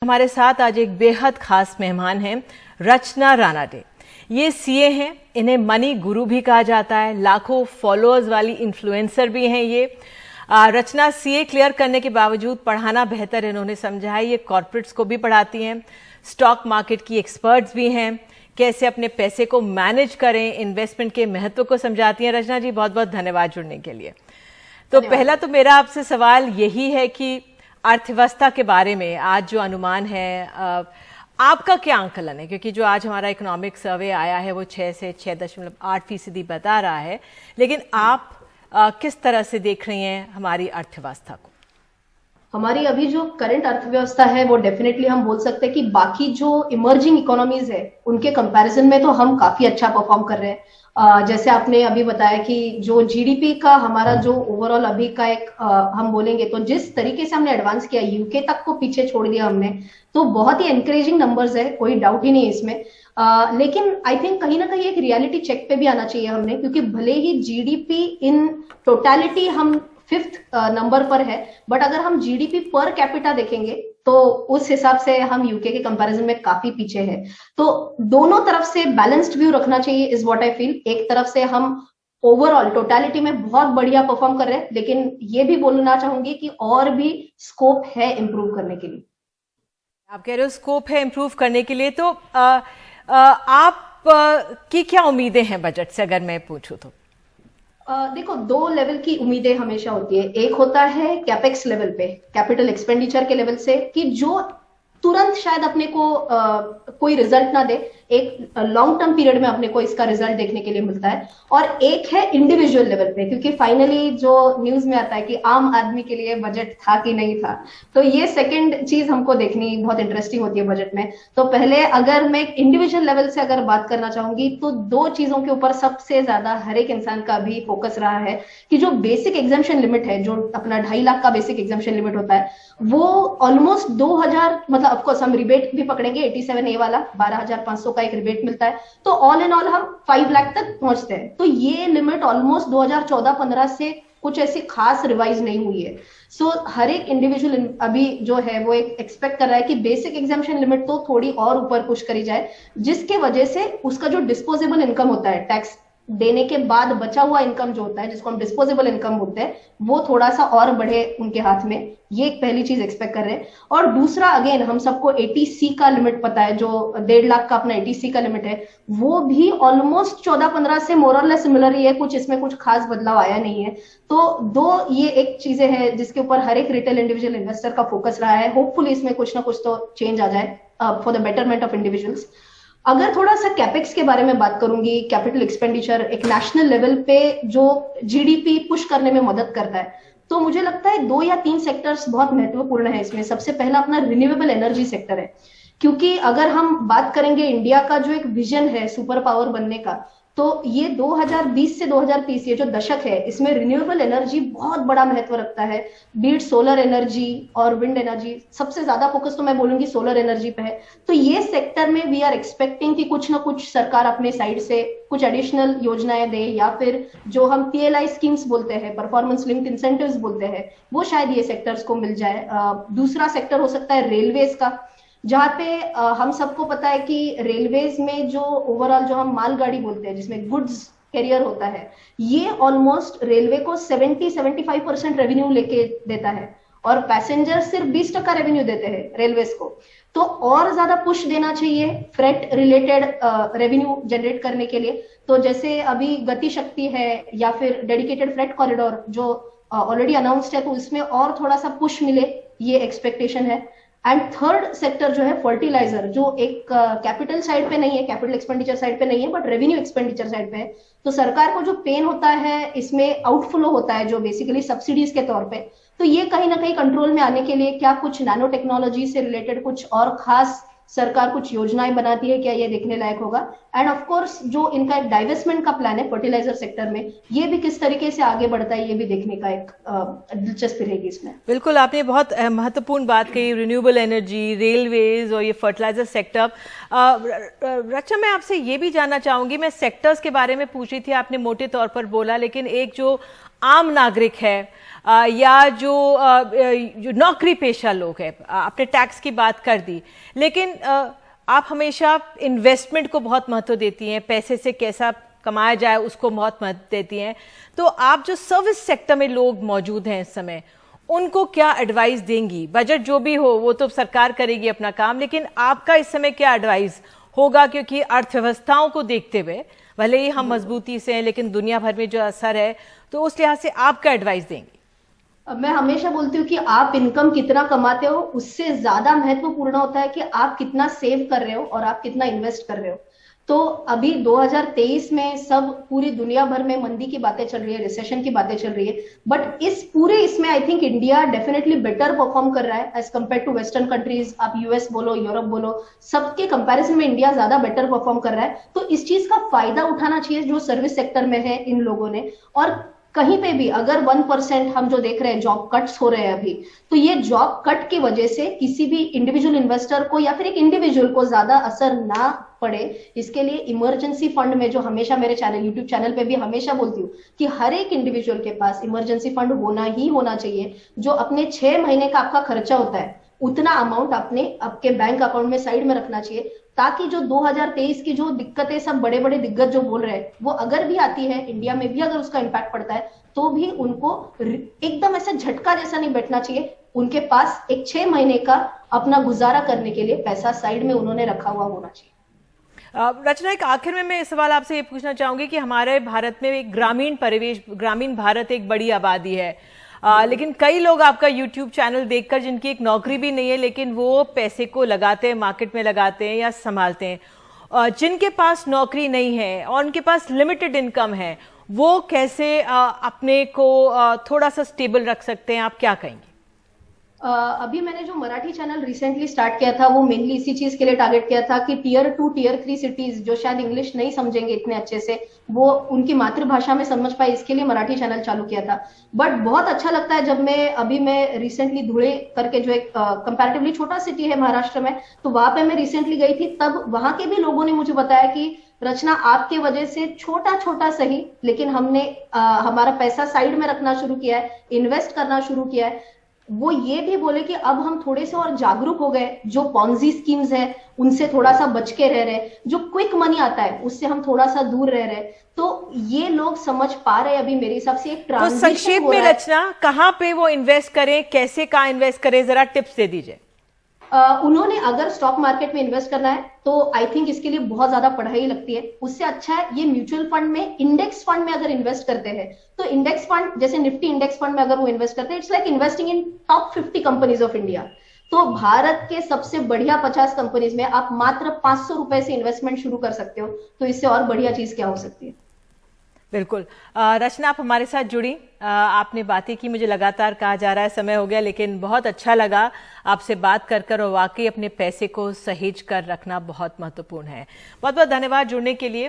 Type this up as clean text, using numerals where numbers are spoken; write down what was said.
हमारे साथ आज एक बेहद खास मेहमान हैं, रचना रानाडे। ये सीए हैं, इन्हें मनी गुरु भी कहा जाता है, लाखों फॉलोअर्स वाली इन्फ्लुएंसर भी हैं ये। रचना सीए क्लियर करने के बावजूद पढ़ाना बेहतर इन्होंने समझा है। ये कॉर्पोरेट्स को भी पढ़ाती हैं, स्टॉक मार्केट की एक्सपर्ट्स भी हैं, कैसे अपने पैसे को मैनेज करें, इन्वेस्टमेंट के महत्व को समझाती हैं। रचना जी, बहुत बहुत धन्यवाद जुड़ने के लिए। तो पहला तो मेरा आपसे सवाल यही है कि अर्थव्यवस्था के बारे में आज जो अनुमान है, आपका क्या आंकलन है? क्योंकि जो आज हमारा इकोनॉमिक सर्वे आया है वो 6 से 6.8% बता रहा है, लेकिन आप किस तरह से देख रही हैं हमारी अर्थव्यवस्था को? हमारी अभी जो करंट अर्थव्यवस्था है वो डेफिनेटली हम बोल सकते हैं कि बाकी जो इमर्जिंग इकोनॉमीज है उनके कंपैरिजन में तो हम काफी अच्छा परफॉर्म कर रहे हैं। जैसे आपने अभी बताया कि जो जीडीपी का हमारा जो ओवरऑल अभी का एक हम बोलेंगे तो जिस तरीके से हमने एडवांस किया, यूके तक को पीछे छोड़ दिया हमने, तो बहुत ही एनकरेजिंग नंबर्स है, कोई डाउट ही नहीं है इसमें। लेकिन आई थिंक कहीं ना कहीं एक रियलिटी चेक पे भी आना चाहिए हमने, क्योंकि भले ही जीडीपी इन टोटलिटी हम 5th नंबर पर है, बट अगर हम जीडीपी पर कैपिटा देखेंगे तो उस हिसाब से हम यूके के कंपैरिजन में काफी पीछे है। तो दोनों तरफ से बैलेंस्ड व्यू रखना चाहिए इज व्हाट आई फील। एक तरफ से हम ओवरऑल टोटलिटी में बहुत बढ़िया परफॉर्म कर रहे हैं, लेकिन ये भी बोलना चाहूंगी कि और भी स्कोप है इंप्रूव करने के लिए। आप कह रहे हो स्कोप है इंप्रूव करने के लिए, तो आप की क्या उम्मीदें हैं बजट से, अगर मैं पूछूं तो? देखो, 2 लेवल की उम्मीदें हमेशा होती है। एक होता है कैपेक्स लेवल पे, कैपिटल एक्सपेंडिचर के लेवल से, कि जो तुरंत शायद अपने को कोई रिजल्ट ना दे, एक लॉन्ग टर्म पीरियड में अपने को इसका रिजल्ट देखने के लिए मिलता है। और एक है इंडिविजुअल लेवल पे, क्योंकि फाइनली जो न्यूज में आता है कि आम आदमी के लिए बजट था कि नहीं था, तो ये सेकंड चीज हमको देखनी बहुत इंटरेस्टिंग होती है बजट में। तो पहले अगर मैं इंडिविजुअल लेवल से अगर बात करना चाहूंगी तो 2 चीजों के ऊपर सबसे ज्यादा हर एक इंसान का भी फोकस रहा है कि जो बेसिक एग्जाम्पशन लिमिट है, जो अपना 2.5 लाख का बेसिक एग्जाम्पशन लिमिट होता है, वो ऑलमोस्ट 2000, मतलब ऑफकोर्स हम रिबेट भी पकड़ेंगे, 87A वाला 12,500 का एक रिबेट मिलता है, तो ऑल इन ऑल हम 5 लाख तक पहुंचते हैं। तो ये लिमिट ऑलमोस्ट 2014-15 से कुछ ऐसी खास रिवाइज नहीं हुई है। सो हर एक इंडिविजुअल अभी जो है वो एक एक्सपेक्ट कर रहा है कि बेसिक एग्जाम्पशन लिमिट तो थोड़ी और ऊपर पुश करी जाए, जिसके वजह से उसका जो डिस्पोजेबल इनकम होता है, टैक्स देने के बाद बचा हुआ इनकम जो होता है, जिसको हम डिस्पोजेबल इनकम बोलते हैं, वो थोड़ा सा और बढ़े उनके हाथ में। ये एक पहली चीज एक्सपेक्ट कर रहे हैं। और दूसरा, अगेन हम सबको 80C का लिमिट पता है, जो 1.5 लाख का अपना 80C का लिमिट है, वो भी ऑलमोस्ट 14-15 से मोर और लेस सिमिलर ही है, कुछ इसमें कुछ खास बदलाव आया नहीं है। तो 2 ये एक चीजें हैं जिसके ऊपर हर एक रिटेल इंडिविजुअल इन्वेस्टर का फोकस रहा है। होपफुली इसमें कुछ ना कुछ तो चेंज आ जाए for the betterment of individuals. अगर थोड़ा सा कैपेक्स के बारे में बात करूंगी, कैपिटल एक्सपेंडिचर एक नेशनल लेवल पे जो जीडीपी पुश करने में मदद करता है, तो मुझे लगता है 2 या 3 सेक्टर्स बहुत महत्वपूर्ण है इसमें। सबसे पहला अपना रिन्यूएबल एनर्जी सेक्टर है, क्योंकि अगर हम बात करेंगे इंडिया का जो एक विजन है सुपर पावर बनने का, तो ये 2020 से 2030 ये जो दशक है, इसमें रिन्यूएबल एनर्जी बहुत बड़ा महत्व रखता है। बीट सोलर एनर्जी और विंड एनर्जी, सबसे ज्यादा फोकस तो मैं बोलूंगी सोलर एनर्जी पे है। तो ये सेक्टर में वी आर एक्सपेक्टिंग कि कुछ ना कुछ सरकार अपने साइड से कुछ एडिशनल योजनाएं दे, या फिर जो हम PLI स्कीम्स बोलते हैं, परफॉर्मेंस लिंक्ड इंसेंटिव्स बोलते हैं, वो शायद ये सेक्टर्स को मिल जाए। दूसरा सेक्टर हो सकता है रेलवेज का, जहां पे हम सबको पता है कि रेलवेज में जो ओवरऑल जो हम मालगाड़ी बोलते हैं, जिसमें गुड्स कैरियर होता है, ये ऑलमोस्ट रेलवे को 70-75% रेवेन्यू लेके देता है, और पैसेंजर सिर्फ 20% रेवेन्यू देते हैं रेलवेज को। तो और ज्यादा पुश देना चाहिए फ्रेट रिलेटेड रेवेन्यू जनरेट करने के लिए। तो जैसे अभी गति शक्ति है या फिर डेडिकेटेड फ्रेट कॉरिडोर जो ऑलरेडी अनाउंस्ड है, तो इसमें और थोड़ा सा पुश मिले, ये एक्सपेक्टेशन है। एंड थर्ड सेक्टर जो है फर्टिलाइजर, जो एक कैपिटल साइड पे नहीं है, कैपिटल एक्सपेंडिचर साइड पे नहीं है, बट रेवेन्यू एक्सपेंडिचर साइड पे है। तो सरकार को जो पेन होता है, इसमें आउटफ्लो होता है जो बेसिकली सब्सिडीज के तौर पे, तो ये कहीं ना कहीं कंट्रोल में आने के लिए क्या कुछ नैनो टेक्नोलॉजी से रिलेटेड कुछ और खास सरकार कुछ योजनाएं बनाती है क्या, ये देखने लायक होगा। एंड ऑफ कोर्स जो इनका एक डाइवेस्टमेंट का प्लान है फर्टिलाइजर सेक्टर में, ये भी किस तरीके से आगे बढ़ता है, ये भी देखने का एक दिलचस्पी रहेगी इसमें। बिल्कुल, आपने बहुत महत्वपूर्ण बात कही, रिन्यूएबल एनर्जी, रेलवेज और ये फर्टिलाइजर सेक्टर। रचना, मैं आपसे ये भी जानना चाहूंगी, मैं सेक्टर्स के बारे में पूछ रही थी, आपने मोटे तौर पर बोला, लेकिन एक जो आम नागरिक है या जो नौकरी पेशा लोग हैं, आपने टैक्स की बात कर दी, लेकिन आप हमेशा इन्वेस्टमेंट को बहुत महत्व देती हैं, पैसे से कैसा कमाया जाए उसको बहुत महत्व देती हैं। तो आप जो सर्विस सेक्टर में लोग मौजूद हैं इस समय, उनको क्या एडवाइस देंगी? बजट जो भी हो वो तो सरकार करेगी अपना काम, लेकिन आपका इस समय क्या एडवाइस होगा? क्योंकि अर्थव्यवस्थाओं को देखते हुए भले ही हम मजबूती से हैं, लेकिन दुनिया भर में जो असर है, तो उस लिहाज से आप क्या एडवाइस देंगी? मैं हमेशा बोलती हूँ कि आप इनकम कितना कमाते हो उससे ज्यादा महत्वपूर्ण होता है कि आप कितना सेव कर रहे हो और आप कितना इन्वेस्ट कर रहे हो। तो अभी 2023 में सब पूरी दुनिया भर में मंदी की बातें चल रही है, रिसेशन की बातें चल रही है, बट इस पूरे इसमें I think India definitely better perform कर रहा है as compare to western countries. आप यूएस बोलो, यूरोप बोलो, सबके कंपैरिजन में इंडिया ज्यादा बेटर परफॉर्म कर रहा है। तो इस चीज का फायदा उठाना चाहिए जो सर्विस सेक्टर में है इन लोगों ने। और कहीं पे भी अगर 1% हम जो देख रहे हैं जॉब कट्स हो रहे हैं अभी, तो ये जॉब कट की वजह से किसी भी इंडिविजुअल इन्वेस्टर को या फिर एक इंडिविजुअल को ज्यादा असर ना पड़े, इसके लिए इमरजेंसी फंड में, जो हमेशा मेरे चैनल यूट्यूब चैनल पे भी हमेशा बोलती हूँ कि हर एक इंडिविजुअल के पास इमरजेंसी फंड होना ही होना चाहिए। जो अपने 6 महीने का आपका खर्चा होता है उतना अमाउंट आपके बैंक अकाउंट में साइड में रखना चाहिए, ताकि जो 2023 की जो दिक्कतें सब बड़े बड़े दिग्गज जो बोल रहे हैं वो अगर भी आती है, इंडिया में भी अगर उसका इम्पैक्ट पड़ता है, तो भी उनको एकदम ऐसा झटका जैसा नहीं बैठना चाहिए। उनके पास एक 6 महीने का अपना गुजारा करने के लिए पैसा साइड में उन्होंने रखा हुआ होना चाहिए। रचना, एक आखिर में मैं सवाल आपसे ये पूछना चाहूंगी कि हमारे भारत में एक ग्रामीण परिवेश, ग्रामीण भारत एक बड़ी आबादी है, लेकिन कई लोग आपका यूट्यूब चैनल देखकर जिनकी एक नौकरी भी नहीं है, लेकिन वो पैसे को लगाते हैं, मार्केट में लगाते हैं या संभालते हैं। जिनके पास नौकरी नहीं है और उनके पास लिमिटेड इनकम है, वो कैसे अपने को थोड़ा सा स्टेबल रख सकते हैं? आप क्या कहेंगे? अभी मैंने जो मराठी चैनल रिसेंटली स्टार्ट किया था वो मेनली इसी चीज के लिए टारगेट किया था कि Tier 2 Tier 3 सिटीज जो शायद इंग्लिश नहीं समझेंगे इतने अच्छे से, वो उनकी मातृभाषा में समझ पाए, इसके लिए मराठी चैनल चालू किया था। बट बहुत अच्छा लगता है जब मैं रिसेंटली धुले करके जो एक कंपैरेटिवली छोटा सिटी है महाराष्ट्र में, तो वहां पे मैं रिसेंटली गई थी, तब वहां के भी लोगों ने मुझे बताया कि रचना, आपके वजह से छोटा छोटा सही, लेकिन हमने हमारा पैसा साइड में रखना शुरू किया है, इन्वेस्ट करना शुरू किया है। वो ये भी बोले कि अब हम थोड़े से और जागरूक हो गए, जो पॉन्जी स्कीम्स है उनसे थोड़ा सा बच के रह रहे, जो क्विक मनी आता है उससे हम थोड़ा सा दूर रह रहे। तो ये लोग समझ पा रहे अभी मेरे हिसाब से एक ट्रांजिशन। तो संक्षेप में रचना, कहाँ पे वो इन्वेस्ट करें, कैसे कहाँ इन्वेस्ट करें, जरा टिप्स दे दीजिए। उन्होंने अगर स्टॉक मार्केट में इन्वेस्ट करना है तो आई थिंक इसके लिए बहुत ज्यादा पढ़ाई लगती है, उससे अच्छा है ये म्यूचुअल फंड में, इंडेक्स फंड में अगर इन्वेस्ट करते हैं तो इंडेक्स फंड जैसे निफ्टी इंडेक्स फंड में अगर वो इन्वेस्ट करते हैं, it's like investing in top 50 companies of India. तो भारत के सबसे बढ़िया 50 कंपनीज में आप मात्र 500 रुपए से इन्वेस्टमेंट शुरू कर सकते हो, तो इससे और बढ़िया चीज क्या हो सकती है। बिल्कुल। रचना, आप हमारे साथ जुड़ी, आपने बातें की, मुझे लगातार कहा जा रहा है समय हो गया, लेकिन बहुत अच्छा लगा आपसे बात कर और वाकई अपने पैसे को सहेज कर रखना बहुत महत्वपूर्ण है। बहुत बहुत धन्यवाद जुड़ने के लिए।